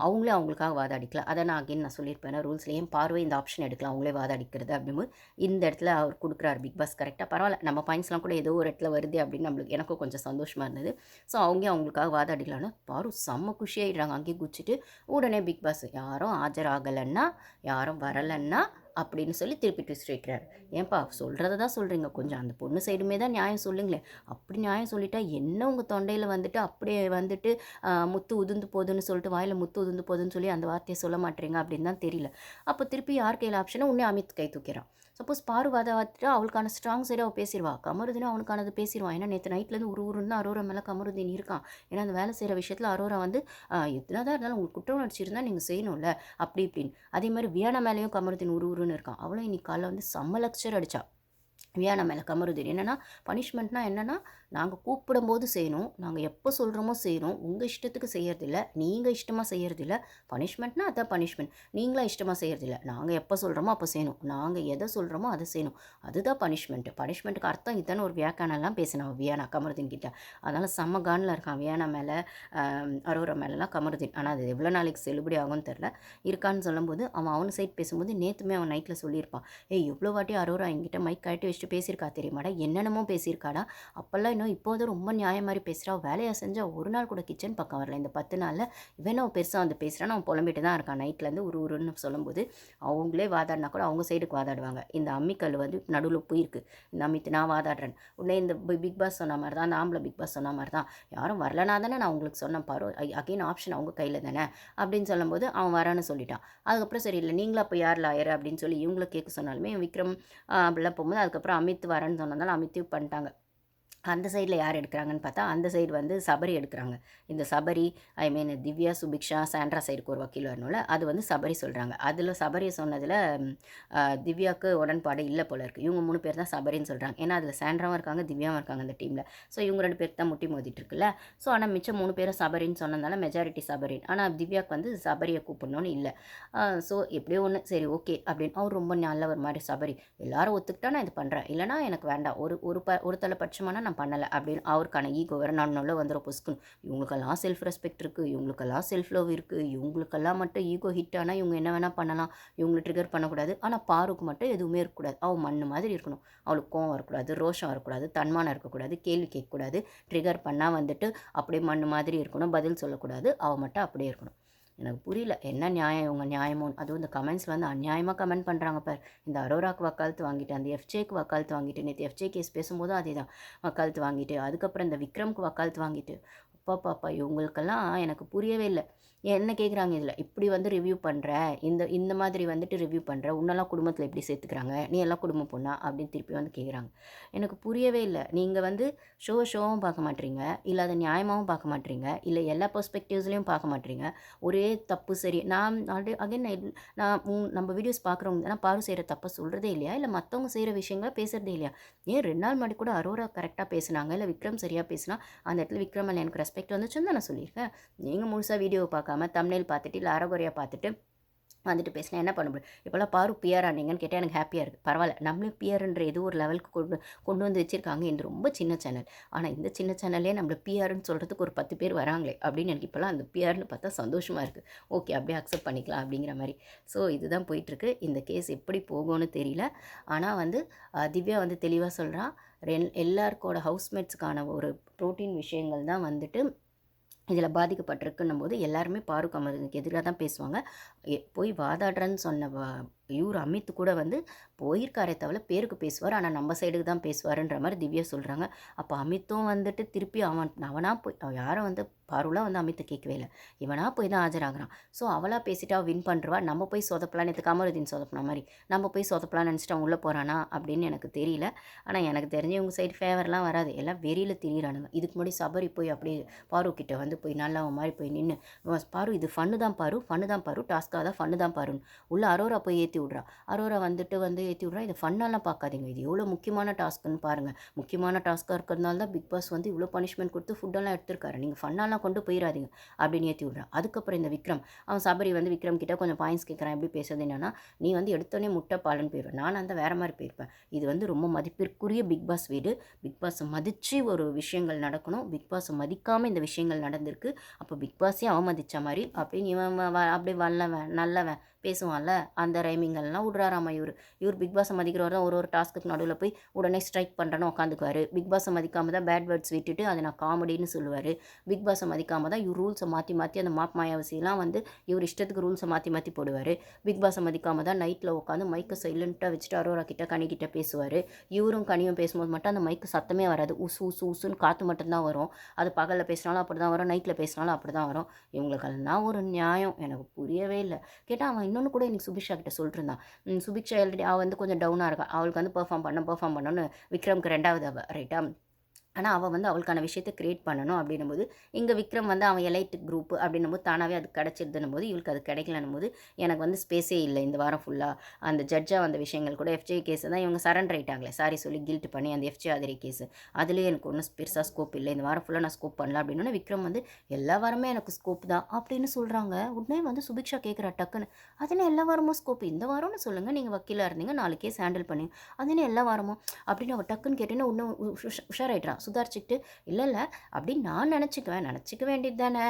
அவங்களே அவங்களுக்காக வாதாடிக்கலாம். அதை நான் சொல்லியிருப்பேன் ரூல்ஸ்லேயும் பார்வை இந்த ஆப்ஷன் எடுக்கலாம் அவங்களே வாதாடிக்கிறது அப்படிங்கும்போது இந்த இடத்துல அவர் கொடுக்குறாரு பிக் பாஸ் கரெக்டாக. பரவாயில்ல, நம்ம பாயிண்ட்ஸ்லாம் கூட ஏதோ ஒரு இடத்துல வருது அப்படின்னு நம்மளுக்கு எனக்கும் கொஞ்சம் சந்தோஷமாக இருந்தது. ஸோ அவங்களுக்காக வாதாடிக்கலாம்னா பாரு செம்ம குஷியாகிடுறாங்க. அங்கேயே குச்சிட்டு உடனே பிக் பாஸ் யாரும் ஆஜராகலைன்னா யாரும் வரலைன்னா அப்படின்னு சொல்லி திருப்பி ட்விஸ்ட் வைக்கிறாரு. ஏன்பா சொல்கிறத தான் சொல்கிறீங்க, கொஞ்சம் அந்த பொண்ணு சைடுமே தான் நியாயம் சொல்லுங்களேன். அப்படி நியாயம் சொல்லிட்டா என்ன உங்கள் தொண்டையில் வந்துட்டு அப்படியே வந்துட்டு முத்து உதிர்ந்து போகுதுன்னு சொல்லிட்டு வாயில் முத்து உதிர்ந்து போகுதுன்னு சொல்லி அந்த வார்த்தையை சொல்ல மாட்டேறீங்க அப்படின்னு தான் தெரியல. அப்போ திருப்பி யார் கையில் ஆப்ஷனை உடனே அமித் கை தூக்கிறான். சப்போஸ் பாரு வாதாட்டு அவளுக்கான ஸ்ட்ராங் சைடாக அவள் பேசிடுவா, கமருதீனும் அவனுக்கானது பேசிடுவான். ஏன்னா நேற்று நைட்லேருந்து உருன்னு தான் அரோரா மேலே கமருதீன் இருக்கான். ஏன்னா அந்த வேலை செய்கிற விஷயத்தில் அரோரா வந்து எத்தனை தான் இருந்தாலும் உங்களுக்கு குற்றம் உணர்ச்சிருந்தால் நீங்கள் செய்யணும்ல அப்படி இப்படின்னு. அதே மாதிரி வியானா மேலேயும் கமருதீன் உருன்னு இருக்கான். அவளும் இன்னைக்கு காலைல வந்து செம்ம லெக்சர் அடித்தா வியானா மேலே கமருதீன். என்னென்னா பனிஷ்மெண்ட்னா என்னென்னா நாங்கள் கூப்பிடும்போது செய்யணும், நாங்கள் எப்போ சொல்கிறோமோ செய்யணும், உங்கள் இஷ்டத்துக்கு செய்யறதில்ல, நீங்கள் இஷ்டமாக செய்யறதில்ல. பனிஷ்மெண்ட்னா அதான் பனிஷ்மெண்ட், நீங்களாம் இஷ்டமாக செய்யறதில்ல, நாங்கள் எப்போ சொல்கிறோமோ அப்போ செய்யணும், நாங்கள் எதை சொல்கிறோமோ அதை செய்யணும், அதுதான் பனிஷ்மெண்ட்டு. பனிஷ்மெண்ட்டுக்கு அர்த்தம் இதுதானே ஒரு வியாக்கானெல்லாம் பேசினான் வியானா கமருதீன் கிட்ட. அதனால் செம்ம கானில் இருக்கான் வியானா மேலே அரோரா மேலெலாம் கமருதீன். ஆனால் அது எவ்வளோ நாளைக்கு செல்லுபடி ஆகும்னு தெரில. இருக்கான்னு சொல்லும்போது அவன் சைட் பேசும்போது நேற்றுமே அவன் நைட்டில் சொல்லியிருப்பான், எவ்வளோ வாட்டி அரோரா என்கிட்ட மைக் கட்டி வச்சுட்டு பேசியிருக்கா தெரியுமாடா, என்னென்னமோ பேசியிருக்காடா, அப்போல்லாம் இன்னும் இப்போது ரொம்ப நியாயம் மாதிரி பேசுகிறா, வேலையை செஞ்சால் ஒரு நாள் கூட கிச்சன் பக்கம் வரல இந்த 10 நாளில், இவன் பெருசாக வந்து பேசுகிறான்னு அவன் புலம்பிட்டு தான் இருக்கான் நைட்லேருந்து உருன்னு சொல்லும்போது. அவங்களே வாதாடினா கூட அவங்க சைடுக்கு வாதாடுவாங்க. இந்த அம்மிக்கல் வந்து நடுவில் போயிருக்கு, இந்த அம்மித்து நான் வாதாடுறேன் உடனே இந்த பிக் பாஸ் சொன்ன மாதிரி தான், அந்த ஆம்பளை பிக் பாஸ் சொன்ன மாதிரி தான், யாரும் வரலனா தானே நான் உங்களுக்கு சொன்னேன் பாரு, அகைன் ஆப்ஷன் அவங்க கையில் தானே அப்படின்னு சொல்லும்போது அவன் வரான்னு சொல்லிட்டான். அதுக்கப்புறம் சரி இல்லை நீங்களும் அப்போ யார் லாயர் அப்படின்னு சொல்லி இவங்கள கேட்க சொன்னாலுமே விக்ரம் அப்படிலாம் போகும்போது அதுக்கப்புறம் அமித் வரேன்னு சொன்னதால அமித்தையும் பண்ணிட்டாங்க. அந்த சைடில் யார் எடுக்கிறாங்கன்னு பார்த்தா அந்த சைடு வந்து சபரி எடுக்கிறாங்க. இந்த சபரி திவ்யா, சுபிக்ஷா, சாண்ட்ரா சைடுக்கு ஒரு வக்கீல் வரணும்ல, அது வந்து சபரி சொல்கிறாங்க. அதில் சபரியை சொன்னதில் திவ்யாவுக்கு உடன்பாடு இல்லை போல இருக்குது. இவங்க 3 பேர் தான் சபரின்னு சொல்கிறாங்க. ஏன்னா அதில் சாண்ட்ராவும் இருக்காங்க, திவ்யாவும் இருக்காங்க அந்த டீமில். ஸோ இவங்க 2 பேருக்கு தான் முட்டி மோதிட்டு இருக்குல்ல. ஸோ ஆனால் மிச்சம் 3 பேரும் சபரின்னு சொன்னதால மெஜாரிட்டி சபரின். ஆனால் திவ்யாவுக்கு வந்து சபரியை கூப்பிடணும்னு இல்லை. ஸோ எப்படியோ ஒன்று சரி ஓகே அப்படின்னு அவர் ரொம்ப நல்ல ஒரு மாதிரி சபரி எல்லாரும் ஒத்துக்கிட்டா நான் இது பண்ணுறேன், இல்லைனா எனக்கு வேண்டாம், ஒரு தலைப்பட்சமான நான் பண்ணலை அப்படின்னு அவருக்கான ஈகோ வேறு நல்ல வந்துடும் பொசுக்குன்னு. இவங்களுக்கெல்லாம் செல்ஃப் ரெஸ்பெக்ட் இருக்குது, இவங்களுக்கெல்லாம் செல்ஃப் லவ் இருக்குது, இவங்களுக்கெல்லாம் மட்டும் ஈகோ ஹிட் ஆனால் இவங்க என்ன வேணால் பண்ணலாம், இவங்களை ட்ரிகர் பண்ணக்கூடாது. ஆனால் பாருக்கு மட்டும் எதுவுமே இருக்கக்கூடாது, அவள் மண் மாதிரி இருக்கணும், அவளுக்கு கோவம் வரக்கூடாது, ரோஷம் வரக்கூடாது, தன்மானம் இருக்கக்கூடாது, கேள்வி கேட்கக்கூடாது, ட்ரிகர் பண்ணால் வந்துட்டு அப்படியே மண் மாதிரி இருக்கணும், பதில் சொல்லக்கூடாது, அவள் மட்டும் அப்படியே இருக்கணும். எனக்கு புரியல என்ன நியாயம் இவங்க நியாயமோ. அதுவும் இந்த கமெண்ட்ஸில் வந்து அநியாயமாக கமெண்ட் பண்ணுறாங்க பார். இந்த அரோராக்கு வக்காலத்து வாங்கிட்டு, அந்த எஃப்ஜேக்கு வக்காலத்து வாங்கிட்டு, நேற்று எஃப்ஜே கேஸ் பேசும்போதும் அதே தான் வக்காலத்து வாங்கிட்டு, அதுக்கப்புறம் இந்த விக்ரம்க்கு வக்காலத்து வாங்கிட்டு, பாப்பா இவங்களுக்கெல்லாம் எனக்கு புரியவே இல்லை. என்ன கேட்குறாங்க இதில், இப்படி வந்து ரிவ்யூ பண்ணுற, இந்த இந்த மாதிரி வந்துட்டு ரிவ்யூ பண்ணுற, உன்னெல்லாம் குடும்பத்தில் எப்படி சேர்த்துக்கிறாங்க, நீ எல்லாம் குடும்ப பொண்ணா அப்படின்னு திருப்பி வந்து கேட்குறாங்க. எனக்கு புரியவே இல்லை. நீங்கள் வந்து ஷோவும் பார்க்க மாட்றீங்க, இல்லை அதை நியாயமாகவும் பார்க்க மாட்றீங்க, இல்லை எல்லா பெர்ஸ்பெக்டிவ்ஸ்லையும் பார்க்க மாட்றீங்க. ஒரே தப்பு சரி நான் அகைன் நான் நம்ம வீடியோஸ் பார்க்குறவங்க நான் பாரு செய்கிற தப்பை சொல்கிறதே இல்லையா, இல்லை மற்றவங்க செய்கிற விஷயங்களை பேசுகிறதே இல்லையா? ஏன் 2 நாள் முன்னாடி கூட அரோரா கரெக்டாக பேசுனாங்க, இல்லை விக்ரம் சரியாக பேசினா அந்த இடத்துல விக்ரம் மேலே எனக்கு ரெஸ்பெக்ட் வந்துச்சுன்னு தான் நான் சொல்லியிருக்கேன். நீங்கள் முழுசாக வீடியோவை பார்க்காம தம்ப்நெயில் பார்த்துட்டு இல்லை அரைகுறையாக பார்த்துட்டு வந்துட்டு பேசினா என்ன பண்ண முடியும்? இப்போலாம் பாரு பிஆர் ஆனீங்கன்னு கேட்டால் எனக்கு ஹாப்பியாக இருக்குது. பரவாயில்ல, நம்மளும் பிஆர்ன்ற ஏதோ ஒரு லெவலுக்கு கொண்டு வந்து வச்சுருக்காங்க. இது ரொம்ப சின்ன சேனல். ஆனால் இந்த சின்ன சேனல்லே நம்மள பிஆர்ன்னு சொல்கிறதுக்கு ஒரு 10 பேர் வராங்களே அப்படின்னு எனக்கு இப்போலாம் அந்த பிஆர்னு பார்த்தா சந்தோஷமாக இருக்குது. ஓகே, அப்படியே அக்செப்ட் பண்ணிக்கலாம் அப்படிங்கிற மாதிரி. ஸோ இதுதான் போயிட்டுருக்கு. இந்த கேஸ் எப்படி போகும்னு தெரியல. ஆனால் வந்து திவ்யா வந்து தெளிவாக சொல்கிறா, எல்லாருக்கோட ஹவுஸ்மேட்ஸுக்கான ஒரு ப்ரோட்டீன் விஷயங்கள் தான் வந்துட்டு இதில் பாதிக்கப்பட்டிருக்குன்னும் போது எல்லாருமே பாரு கமலுக்கு எதிராக தான் பேசுவாங்க. போய் வாதாடுறேன்னு சொன்ன இவர் அமித் கூட வந்து போயிருக்காரே தவிர பேருக்கு பேசுவார், ஆனால் நம்ம சைடுக்கு தான் பேசுவாருன்ற மாதிரி திவ்யா சொல்கிறாங்க. அப்போ அமித்தும் வந்துட்டு திருப்பி அவனாக போய் யாரும் வந்து பாருலாம் வந்து அமித்தை கேட்கவே இல்லை, இவனாக போய் தான் ஆஜராகிறான். ஸோ அவளாக பேசிட்டு அவள் வின் பண்ணுறவா, நம்ம போய் சொதப்பலான்னு நேற்று கமருதீன் சொதப்பின மாதிரி நம்ம போய் சொதப்பலான்னு நினச்சிட்டு அவன் உள்ளே போகிறானா அப்படின்னு எனக்கு தெரியல. ஆனால் எனக்கு தெரிஞ்சு இவங்க சைடு ஃபேவர்லாம் வராது, எல்லாம் வெறியில் திரியிறானுங்க. இதுக்கு முன்னாடி சபரி போய் அப்படியே பாரு கிட்ட வந்து போய் நல்லா அவன் மாதிரி போய் நின்று, பாரு இது ஃபன்னு தான் பாரு டாஸ்க்காக தான் ஃபன்னு தான் பாருன்னு உள்ள அரோரா போய் ஏற்றி விட்றா. அரோரா வந்து ஏற்றி விட்றா. இது ஃபன்னெல்லாம் பார்க்காதீங்க, இது எவ்வளோ முக்கியமான டாஸ்க்குன்னு பாருங்கள். முக்கியமான டாஸ்க்காக இருக்கிறதுனால தான் பிக் பாஸ் வந்து இவ்வளோ பனிஷ்மெண்ட் கொடுத்து ஃபுட்டெல்லாம் எடுத்திருக்காரு, நீங்கள் ஃபன்னெல்லாம் கொண்டு போயிடாதீங்க அப்படின்னு ஏற்றி விட்றான். அதுக்கப்புறம் இந்த விக்ரம் அவன் சபரி வந்து விக்ரம் கிட்ட கொஞ்சம் பாயிண்ட்ஸ் கேட்குறான். எப்படி பேசுறது என்னன்னா, நீ வந்து எடுத்தோடனே முட்டை பாலன்னு போயிடுவேன், நான் அந்த வேறு மாதிரி போயிருப்பேன். இது வந்து ரொம்ப மதிப்பிற்குரிய பிக் பாஸ் வீடு, பிக் பாஸை மதித்து ஒரு விஷயங்கள் நடக்கணும், பிக் பாஸை மதிக்காமல் இந்த விஷயங்கள் நடந்திருக்கு, அப்போ பிக் பாஸே அவமதித்த மாதிரி அப்படின்னு இவன் அப்படியே நல்லவன் பேசுவான்ல, அந்த ரைமிங்கெல்லாம் விட்றாராமா இவர் பிக் பாஸை மதிக்கிறவர் தான் ஒரு டாஸ்க்கு நடுவில் போய் உடனே ஸ்ட்ரைக் பண்ணுறேன்னு உட்காந்துக்குவார். பிக் பாஸை மதிக்காமல் தான் பேட் வேர்ட்ஸ் விட்டுட்டு அதை நான் காமெடின்னு சொல்லுவார். பிக் பாஸை மதிக்காமல் தான் இவர் ரூல்ஸை மாற்றி அந்த மாப் மாயாவசியெல்லாம் வந்து இவர் இஷ்டத்துக்கு ரூல்ஸை மாற்றி போடுவார். பிக் பாஸை மதிக்காமல் தான் நைட்டில் உட்காந்து மைக்கை சைலண்ட்டாக வச்சுட்டு அரோரா கிட்ட கனிக்கிட்ட பேசுவார். இவரும் கனியும் பேசும்போது மட்டும் அந்த மைக்கு சத்தமே வராது, உசுன்னு காற்று மட்டும்தான் வரும். அது பகலில் பேசினாலும் அப்படி தான் வரும், நைட்டில் பேசினாலும் அப்படி தான் வரும். இவங்களுக்கெல்லாம் ஒரு நியாயம் எனக்கு புரியவே இல்லை. கேட்டால் அவன் இன்னொன்று கூட எனக்கு சுபிக்ஷா கிட்ட சொல்லிட்டு இருந்தான். சுபிக்ஷா ஆல்ரெடி அவள் வந்து கொஞ்சம் டவுனாக இருக்கா, அவளுக்கு வந்து பெர்ஃபார்ம் பண்ணணும்னு விக்ரம்க்கு 2வது அவள் ரைட்டா. ஆனால் அவள் வந்து அவளுக்கான விஷயத்தை க்ரியேட் பண்ணணும் அப்படின்னும்போது, இங்கே விக்ரம் வந்து அவன் எலைட் குரூப் அப்படின்னும்போது தானாகவே அது கிடச்சிருதுன்னும் போது இவளுக்கு அது கிடைக்கலன்னும் போது எனக்கு வந்து ஸ்பேஸே இல்லை இந்த வாரம் ஃபுல்லாக. அந்த ஜட்ஜாக வந்த விஷயங்கள் கூட எஃப்ஜே கேஸை தான் இவங்க சரண்டர் ஆகிட்டாங்களே, சாரி சொல்லி கில்ட் பண்ணி அந்த எஃப்ஜே ஆதிரி கேஸு அதுலேயே எனக்கு ஒன்றும் பெருசாக ஸ்கோப் இல்லை, இந்த வாரம் ஃபுல்லாக நான் ஸ்கோப் பண்ணல அப்படின்னு விக்ரம் வந்து எல்லா வாரமே எனக்கு ஸ்கோப் தான் அப்படின்னு சொல்கிறாங்க. உடனே வந்து சுபிக்ஷா கேட்குறா டக்குன்னு, அதுன்னு எல்லா வாரமும் ஸ்கோப், இந்த வாரம்னு சொல்லுங்கள், நீங்கள் வக்கீலாக இருந்தீங்க 4 கேஸ் ஹேண்டில் பண்ணி, அதுன்னு எல்லா வாரமும் அப்படின்னு அவள் டக்குன்னு கேட்டேன்னு இன்னும் உஷாராயிட்றான். சுதாரிச்சுக்கிட்டு இல்லை அப்படின்னு நான் நினச்சிக்க வேண்டியது தானே,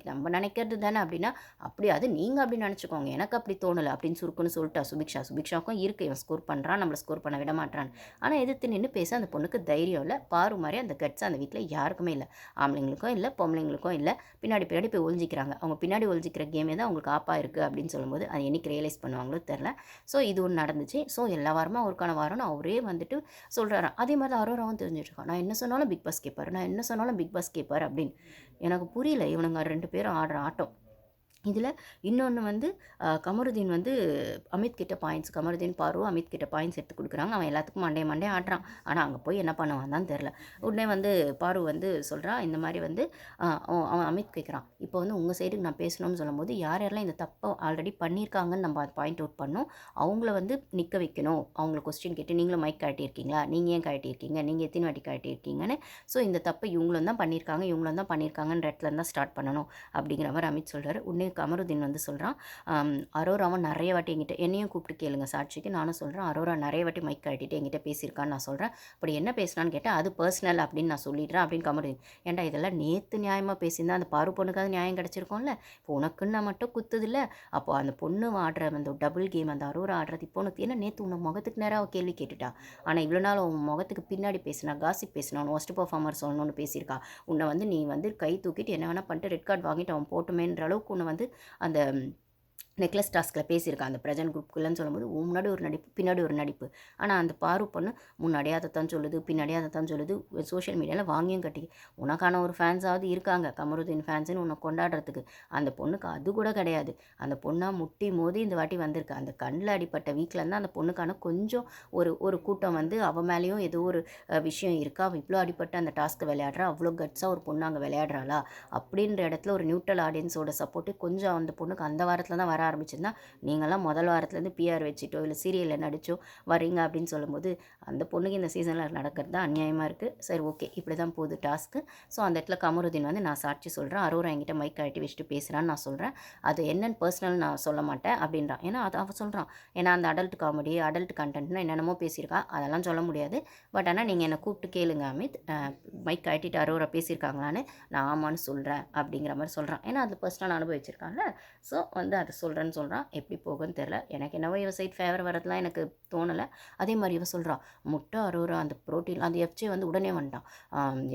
நம்ம நினைக்கிறது தானே அப்படின்னா, அப்படி அது நீங்கள் அப்படி நினச்சிக்கோங்க, எனக்கு அப்படி தோணலை அப்படின்னு சுருக்குன்னு சொல்லிட்டா சுபிக்ஷாவுக்கும் இருக்குது, இவன் ஸ்கோர் பண்ணுறான், நம்மளை ஸ்கோர் பண்ண விட மாட்டான். ஆனால் எதிர்த்து நின்று பேச அந்த பொண்ணுக்கு தைரியம் இல்லை. பாரு மாதிரி அந்த கட்ஸ் அந்த வீட்டில் யாருக்குமே இல்லை, ஆம்பளைங்களுக்கும் இல்லை பொம்பளைங்களுக்கும் இல்லை. பின்னாடி போய் ஒழிஞ்சிக்கிறாங்க. அவங்க பின்னாடி ஒழிஞ்சிக்கிற கேமே தான் அவங்களுக்கு ஆப்பாக இருக்குது அப்படின்னு சொல்லும்போது அது என்னைக்கு ரியலைஸ் பண்ணுவாங்களோ தெரில. ஸோ இது ஒன்று நடந்துச்சு. ஸோ எல்லா வாரமும் அவருக்கான வாரம்னு அவரே வந்துட்டு சொல்கிறாராம். அதே மாதிரி தான் அரோராவும் தெரிஞ்சிட்ருக்கான், நான் என்ன சொன்னாலும் பிக் பாஸ் கேட்பார் அப்படின்னு. எனக்கு புரியல இவனுங்க 2 பேரும் ஆடுற ஆட்டம். இதில் இன்னொன்று வந்து கமருதீன் வந்து அமித் கிட்ட பாயிண்ட்ஸ், கமருதீன் பாரு அமித் கிட்ட பாயிண்ட்ஸ் எடுத்து கொடுக்குறாங்க. அவன் எல்லாத்துக்கும் மண்டே ஆடுறான். ஆனால் அங்கே போய் என்ன பண்ணுவான் தான் தெரில. உடனே வந்து பாரு வந்து சொல்கிறான், இந்த மாதிரி வந்து அவன் அமித் கேட்குறான், இப்போ வந்து உங்கள் சைடுக்கு நான் பேசணும்னு சொல்லும்போது யாரெல்லாம் இந்த தப்பை ஆல்ரெடி பண்ணியிருக்காங்கன்னு நம்ம அதை பாயிண்ட் அவுட் பண்ணோம், அவங்கள வந்து நிற்க வைக்கணும். அவங்கள கொஸ்டின் கேட்டு நீங்களும் மைக் கழட்டியிருக்கீங்களா, நீங்கள் ஏன் கழட்டியிருக்கீங்க, நீங்கள் எத்தனை வாட்டி கழட்டியிருக்கீங்கன்னு. ஸோ இந்த தப்பை இவங்களும் தான் பண்ணியிருக்காங்கன்ற இடத்துல தான் ஸ்டார்ட் பண்ணணும் அப்படிங்கிற மாதிரி அமித் சொல்கிறார். உடனே கமருதீன் வந்து சொல்கிறான், அரோராவும் நிறைய வாட்டி என்னையும் கூப்பிட்டு கேளுங்க சாட்சிக்கு, நானும் சொல்கிறேன் அரோரா நிறைய வாட்டி மைக் கட்டிட்டு என்கிட்ட பேசியிருக்கான்னு நான் சொல்கிறேன். அப்படி என்ன பேசினான்னு கேட்டால் அது பர்சனல் அப்படின்னு நான் சொல்லிடுறேன் அப்படின்னு கமருதீன். ஏன்டா இதெல்லாம் நேற்று நியாயமாக பேசியிருந்தா அந்த பாரு பொண்ணுக்காவது நியாயம் கிடச்சிருக்கோம்ல, இப்போ உனக்குன்னு நான் மட்டும் குத்துதில்ல, அப்போ அந்த பொண்ணு ஆடுற அந்த டபுள் கேம் அந்த அரோரா ஆடுறது இப்போ உனக்கு என்ன, நேற்று உன்னை முகத்துக்கு நேராக கேள்வி கேட்டுட்டா, ஆனால் இவ்வளோ நாள் உன் முகத்துக்கு பின்னாடி பேசினா காசிப் பேசினா உன் ஒஸ்ட் பர்ஃபார்மர் சொல்லணும்னு பேசியிருக்கா, உன்னை வந்து நீ வந்து கை தூக்கிட்டு என்ன வேணால் பண்ணிட்டு ரெட் கார்டு வாங்கிட்டு அவன் போட்டுமேன்ற அளவுக்கு உன்னை வந்து அந்த நெக்லஸ் டாஸ்கில் பேசியிருக்கான் அந்த பிரஜன் குரூப்புக்குள்ளன்னு சொல்லும்போது முன்னாடி ஒரு நடிப்பு பின்னாடி ஒரு நடிப்பு. ஆனால் அந்த பாரு பொண்ணு முன்னாடியே அதைத்தான் சொல்லுது, பின்னாடியே அதைத்தான் சொல்லுது. சோஷியல் மீடியாவில் வாங்கியும் கட்டி உனக்கான ஒரு ஃபேன்ஸாவது இருக்காங்க கமருதீன் ஃபேன்ஸுன்னு உன்னை கொண்டாடுறதுக்கு. அந்த பொண்ணுக்கு அது கூட கிடையாது. அந்த பொண்ணாக முட்டி மோதி இந்த வாட்டி வந்திருக்கு. அந்த கண்ணில் அடிப்பட்ட வீக்கில் இருந்தால் அந்த பொண்ணுக்கான கொஞ்சம் ஒரு கூட்டம் வந்து அவள் மேலேயும் ஏதோ ஒரு விஷயம் இருக்கா. அவள் இவ்வளோ அடிப்பட்ட அந்த டாஸ்க்கை விளையாடுறா, அவ்வளோ கட்ஸாக ஒரு பொண்ணு அங்கே விளையாடுறாளா அப்படின்ற இடத்துல ஒரு நியூட்ரல் ஆடியன்ஸோட சப்போர்ட்டு கொஞ்சம் அந்த பொண்ணுக்கு அந்த வாரத்தில் தான் வர ஆரம்பிச்சிருந்தா, நீங்கள்லாம் முதல் வாரத்துலேருந்து பிஆர் வச்சுட்டோ இல்லை சீரியலில் நடிச்சோ வரீங்க அப்படின்னு சொல்லும்போது அந்த பொண்ணுக்கு இந்த சீசனில் நடக்கிறது தான் அநியாயமாக இருக்குது. சரி ஓகே, இப்படி தான் போகுது டாஸ்க்கு. ஸோ அந்த இடத்துல கமருதீன் வந்து நான் சாட்சி சொல்கிறேன், அரோரா என்கிட்ட மைக் கழட்டி வச்சுட்டு பேசுகிறான்னு நான் சொல்கிறேன், அது என்னென்னு பர்சனல் நான் சொல்ல மாட்டேன் அப்படின்றான். ஏன்னா அது அவன் சொல்கிறான், ஏன்னா அந்த அடல்ட் காமெடி அடல்ட் கண்டென்ட்னா என்னென்னமோ பேசியிருக்கா, அதெல்லாம் சொல்ல முடியாது. பட் ஆனால் நீங்கள் என்னை கூப்பிட்டு கேளுங்க அமித், மைக் கழட்டிட்டு அரோரா பேசியிருக்காங்களான்னு நான் ஆமான்னு சொல்கிறேன் அப்படிங்கிற மாதிரி சொல்கிறான். ஏன்னா அது பர்சனல் அனுபவிச்சிருக்காங்க. ஸோ வந்து அதை சொல்கிறேன்னு சொல்கிறான். எப்படி போகுன்னு தெரில. எனக்கு என்னவோ இவ சைட் ஃபேவர் வரதுலாம் எனக்கு தோணலை. அதே மாதிரி இவ சொல்கிறான், முட்டை அரோரா அந்த ப்ரோட்டீன் அந்த எஃப்ஜே வந்து உடனே வந்துட்டான்.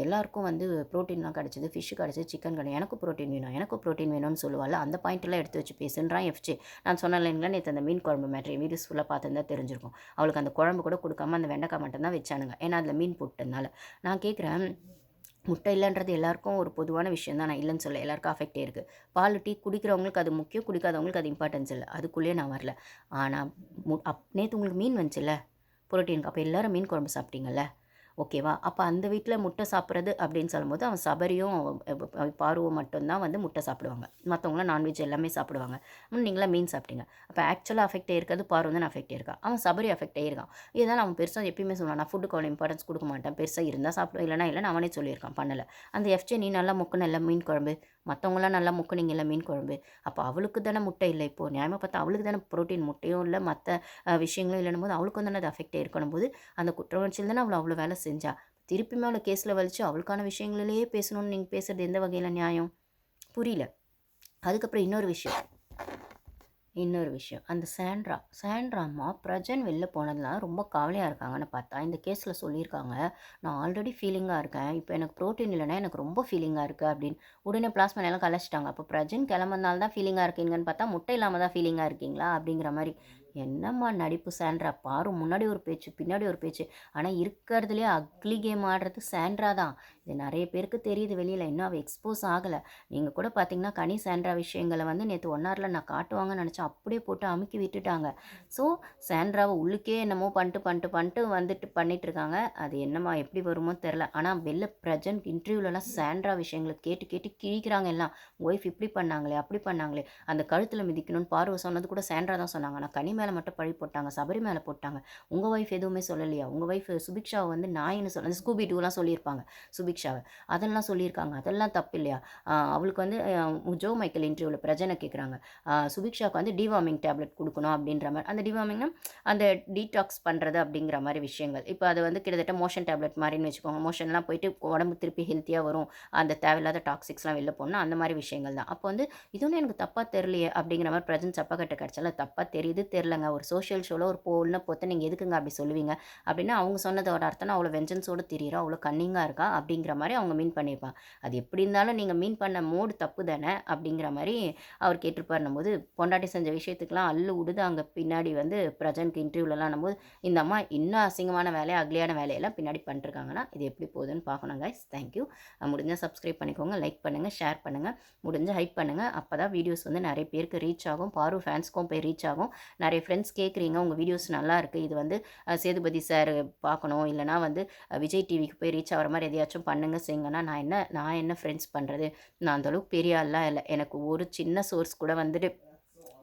எல்லாருக்கும் வந்து ப்ரோட்டீன்லாம் கிடச்சிது, ஃபிஷ்ஷு கிடச்சிது, சிக்கன் கிடையாது, எனக்கும் ப்ரோட்டீன் வேணும், எனக்கும் ப்ரோட்டீன் வேணும்னு சொல்லுவாள். அந்த பாயிண்ட்டெல்லாம் எடுத்து வச்சு பேசுன்றான் எஃப்ஜே. நான் சொன்னேன்ங்களா நேற்று அந்த மீன் குழம்பு மேட்ரு வீடியோஸ் ஃபுல்லாக பார்த்துருந்தா தெரிஞ்சிருக்கும். அவளுக்கு அந்த குழம்பு கூட கொடுக்காம அந்த வெண்டைக்காய் மட்டும் தான் வச்சானுங்க, ஏன்னா அதில் மீன் போட்டதுனால. நான் கேட்குறேன், முட்டை இல்லைன்றது எல்லாருக்கும் ஒரு பொதுவான விஷயம் தான், நான் இல்லைன்னு சொல்ல, எல்லாருக்கும் அஃபெக்டே இருக்குது. பால் டீ குடிக்கிறவங்களுக்கு அது முக்கியம், குடிக்காதவங்களுக்கு அது இம்பார்ட்டன்ஸ் இல்லை, அதுக்குள்ளேயே நான் வரல. ஆனால் நேற்று உங்களுக்கு மீன் வந்துச்சுல்ல புரோட்டீனுக்கு, அப்போ எல்லோரும் மீன் குழம்பு சாப்பிட்டீங்கல்ல, ஓகேவா? அப்போ அந்த வீட்டில் முட்டை சாப்பிட்றது அப்படின்னு சொல்லும்போது அவன் சபரியும் பாருவும் மட்டும்தான் வந்து முட்டை சாப்பிடுவாங்க, மற்றவங்களாம் நான்வெஜ் எல்லாமே சாப்பிடுவாங்க. நீங்களாம் மீன் சாப்பிட்டீங்க. அப்போ ஆக்சுவலாக அஃபெக்ட் ஆகிருக்காது பாரு தான் அஃபெக்ட் ஆயிருக்கான், அவன் சபரி அஃபெக்ட் ஆகிருக்கான். இதனால் அவன் பெருசாக எப்பயுமே சொல்லுவான், நான் ஃபுட்டுக்கு அவ்வளோ இம்பார்ட்டன்ஸ் கொடுக்க மாட்டேன், பெருசாக இருந்தால் சாப்பிடுவேன், இல்லைனா அவனே சொல்லியிருக்கான், பண்ணலை. அந்த எஃப்ஜே நீ நல்லா முக்குன்னு இல்லை மீன் குழம்பு, மற்றவங்களாம் நல்லா முக்குனீங்கல்ல மீன் குழம்பு, அப்போ அவளுக்கு தானே முட்டை இல்லை. இப்போது நியாயமாக பார்த்தா அவளுக்கு தானே ப்ரோட்டீன், முட்டையும் இல்லை மற்ற விஷயங்களும் இல்லைன்னும் போது அவளுக்கு தானே அது அஃபெக்ட் ஆகிருக்கணும் போது அந்த குற்றவாளியில் தானே அவள் அவ்வளோ வேலை செஞ்சா. திருப்பியுமே அவளை கேஸில் வலிச்சு அவளுக்கான விஷயங்களிலேயே பேசணும்னு நீங்கள் பேசுகிறது எந்த வகையில் நியாயம்? புரியல. அதுக்கப்புறம் இன்னொரு விஷயம் அந்த சாண்ட்ரா அம்மா பிரஜன் வெளில போனதுலாம் ரொம்ப கவலையாக இருக்காங்கன்னு பார்த்தா இந்த கேஸில் சொல்லியிருக்காங்க, நான் ஆல்ரெடி ஃபீலிங்காக இருக்கேன், இப்போ எனக்கு ப்ரோட்டீன் இல்லைன்னா எனக்கு ரொம்ப ஃபீலிங்காக இருக்குது அப்படின்னு. உடனே பிளாஸ்மா எல்லாம் கலைச்சிட்டாங்க. அப்போ பிரஜன் கிளம்புனால தான் ஃபீலிங்காக இருக்கீங்கன்னு பார்த்தா முட்டை இல்லாமல் தான் ஃபீலிங்காக இருக்கீங்களா அப்படிங்கிற மாதிரி. என்னம்மா நடிப்பு சாண்ட்ரா, பாரு முன்னாடி ஒரு பேச்சு பின்னாடி ஒரு பேச்சு, ஆனால் இருக்கிறதுலே அக்லி கேம் ஆடுறது சாண்ட்ரா தான். இது நிறைய பேருக்கு தெரியுது வெளியில், இன்னும் அவள் எக்ஸ்போஸ் ஆகலை. நீங்கள் கூட பார்த்தீங்கன்னா கனி சாண்ட்ரா விஷயங்களை வந்து நேற்று 1 hourல நான் காட்டுவாங்கன்னு நினச்சேன், அப்படியே போட்டு அமுக்கி விட்டுட்டாங்க. ஸோ சாண்ட்ராவை உள்ளுக்கே என்னமோ பண்ணிட்டு வந்துட்டு பண்ணிட்டு இருக்காங்க. அது என்னம்மா எப்படி வருமோ தெரில. ஆனால் வெளில ப்ரெசன்ட் இன்டர்வியூலலாம் சாண்ட்ரா விஷயங்களை கேட்டு கேட்டு கிழிக்கிறாங்க எல்லாம். ஒய்ஃப் இப்படி பண்ணாங்களே அப்படி பண்ணாங்களே, அந்த கழுத்தில் மிதிக்கணும்னு பார்வை சொன்னது கூட சாண்ட்ரா தான் சொன்னாங்க. ஆனால் கனி மேலே மட்டும் பழி போட்டாங்க, சபரி மேலே போட்டாங்க. உங்கள் ஒய்ஃப் எதுவுமே சொல்லலையா? உங்கள் ஒய்ஃப் சுபிக்ஷாவை வந்து நாயின்னு சொல்ல ஸ்கூபி டூலாம் சொல்லியிருப்பாங்க சுபிக்ஷாவை, அதெல்லாம் சொல்லியிருக்காங்க. அதெல்லாம் தப்பு இல்லையா? அவளுக்கு வந்து ஜோ மைக்கேல் இன்டர்வியூவில் பிரஜனை கேட்குறாங்க, சுபிக்ஷாவுக்கு வந்து டிவார்மிங் டேப்லெட் கொடுக்கணும் அப்படின்ற மாதிரி. அந்த டிவார்மிங்னா அந்த டீடாக்ஸ் பண்ணுறது அப்படிங்கிற மாதிரி விஷயங்கள். இப்போ அது வந்து கிட்டத்தட்ட மோஷன் டேப்லெட் மாதிரின்னு வச்சுக்கோங்க. மோஷன்லாம் போயிட்டு உடம்பு திருப்பி ஹெல்த்தியாக வரும், அந்த தேவையில்லாத டாக்ஸிக்ஸ்லாம் வெளில போகணும், அந்த மாதிரி விஷயங்கள் தான். அப்போ வந்து இதுவும் எனக்கு தப்பாக தெரியலையே அப்படிங்கிற மாதிரி பிரஜன் சப்பா கட்ட கிடச்சால தப்பாக தெரியுது தெரிலங்க. ஒரு சோஷியல் ஷோவில் ஒரு பொண்ணை பொறுத்த நீங்கள் எதுக்குங்க அப்படி சொல்லுவீங்க அப்படின்னா அவங்க சொன்னதோட அர்த்தம்னா அவ்வளோ வெஞ்சன்ஸோடு தெரியுறா, அவ்வளோ கன்னிங்காக இருக்கா அப்படிங்கிற மாதிரி அவங்க மீன் பண்ணியிருப்பாங்க. அது எப்படி இருந்தாலும் நீங்கள் மீன் பண்ண மோடு தப்பு தானே அப்படிங்கிற மாதிரி அவர் கேட்டிருப்பாருன்னும் போது, பொண்டாட்டி செஞ்ச விஷயத்துக்கெலாம் அல்லு விடுது அங்கே பின்னாடி வந்து பிரஜனுக்கு இன்டர்வியூலலாம் போது இந்த அம்மா இன்னும் அசிங்கமான வேலையை அக்லியான வேலையெல்லாம் பின்னாடி பண்ணிருக்காங்கன்னா இது எப்படி போகுதுன்னு பார்க்கணும் கைஸ். தேங்க்யூ. முடிஞ்சால் சப்ஸ்கிரைப் பண்ணிக்கோங்க, லைக் பண்ணுங்கள், ஷேர் பண்ணுங்கள், முடிஞ்சால் ஹைப் பண்ணுங்கள். அப்போ தான் வீடியோஸ் வந்து நிறைய பேருக்கு ரீச் ஆகும், பாரு ஃபேன்ஸ்க்கும் போய் ரீச் ஆகும். நிறைய ஃப்ரெண்ட்ஸ் கேட்குறீங்க உங்கள் வீடியோஸ் நல்லா இருக்குது, இது வந்து சேதுபதி சார் பார்க்கணும், இல்லைனா வந்து விஜய் டிவிக்கு போய் ரீச் ஆகிற மாதிரி எதையாச்சும் பண்ணுங்க செய்யுங்கன்னா நான் என்ன ஃப்ரெண்ட்ஸ் பண்ணுறது? நான் அந்தளவுக்கு பெரிய ஆள்லாம் இல்லை. எனக்கு ஒரு சின்ன சோர்ஸ் கூட வந்துட்டு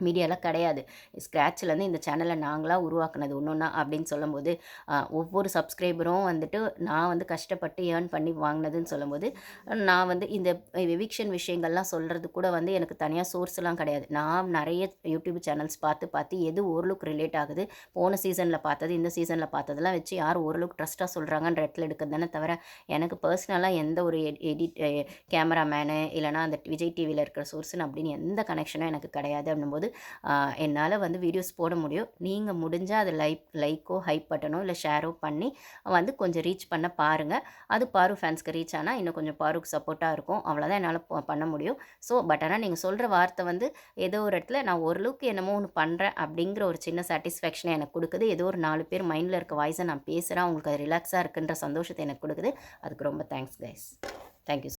மீடியாலாம் கிடையாது. ஸ்க்ராட்ச்லேருந்து இந்த சேனலை நாங்களாக உருவாக்குனது ஒன்றா அப்படின்னு சொல்லும்போது, ஒவ்வொரு சப்ஸ்கிரைபரும் வந்துட்டு நான் வந்து கஷ்டப்பட்டு ஏர்ன் பண்ணி வாங்கினதுன்னு சொல்லும்போது, நான் வந்து இந்த எவிக்ஷன் விஷயங்கள்லாம் சொல்கிறது கூட வந்து எனக்கு தனியாக சோர்ஸ்லாம் கிடையாது. நான் நிறைய யூடியூப் சேனல்ஸ் பார்த்து எது ஓரளவுக்கு ரிலேட் ஆகுது, போன சீசனில் பார்த்தது இந்த சீசனில் பார்த்ததெல்லாம் வச்சு யார் ஓரளவுக்கு ட்ரஸ்ட்டாக சொல்கிறாங்கன்ற இடத்துல எடுக்கிறது தானே தவிர, எனக்கு பர்சனலாக எந்த ஒரு கேமராமேனு இல்லைனா அந்த விஜய் டிவியில் இருக்கிற சோர்ஸ்னு அப்படின்னு எந்த கனெக்ஷனும் எனக்கு கிடையாது. அப்படின்னும்போது என்னால் வந்து வீடியோஸ் போட முடியும். நீங்கள் முடிஞ்சால் அதை லைக்கோ ஹைப் பட்டனோ இல்லை ஷேரோ பண்ணி வந்து கொஞ்சம் ரீச் பண்ண பாருங்கள். அது பாரு ஃபேன்ஸ்க்கு ரீச் ஆனால் இன்னும் கொஞ்சம் பாருக்கு சப்போர்ட்டாக இருக்கும். அவ்வளோதான் என்னால் பண்ண முடியும். பட் ஆனால் நீங்கள் சொல்கிற வார்த்தை வந்து ஏதோ ஒரு இடத்துல நான் ஓரளவுக்கு என்னமோ ஒன்று பண்ணுறேன் அப்படிங்கிற ஒரு சின்ன சாட்டிஸ்ஃபேக்ஷனை எனக்கு கொடுக்குது. ஏதோ ஒரு 4 பேர் மைண்டில் இருக்க வாய்ஸை நான் பேசுகிறேன், அவங்களுக்கு அது ரிலாக்ஸாக இருக்குன்ற சந்தோஷத்தை எனக்கு கொடுக்குது. அதுக்கு ரொம்ப தேங்க்ஸ் கைஸ். தேங்க்யூ.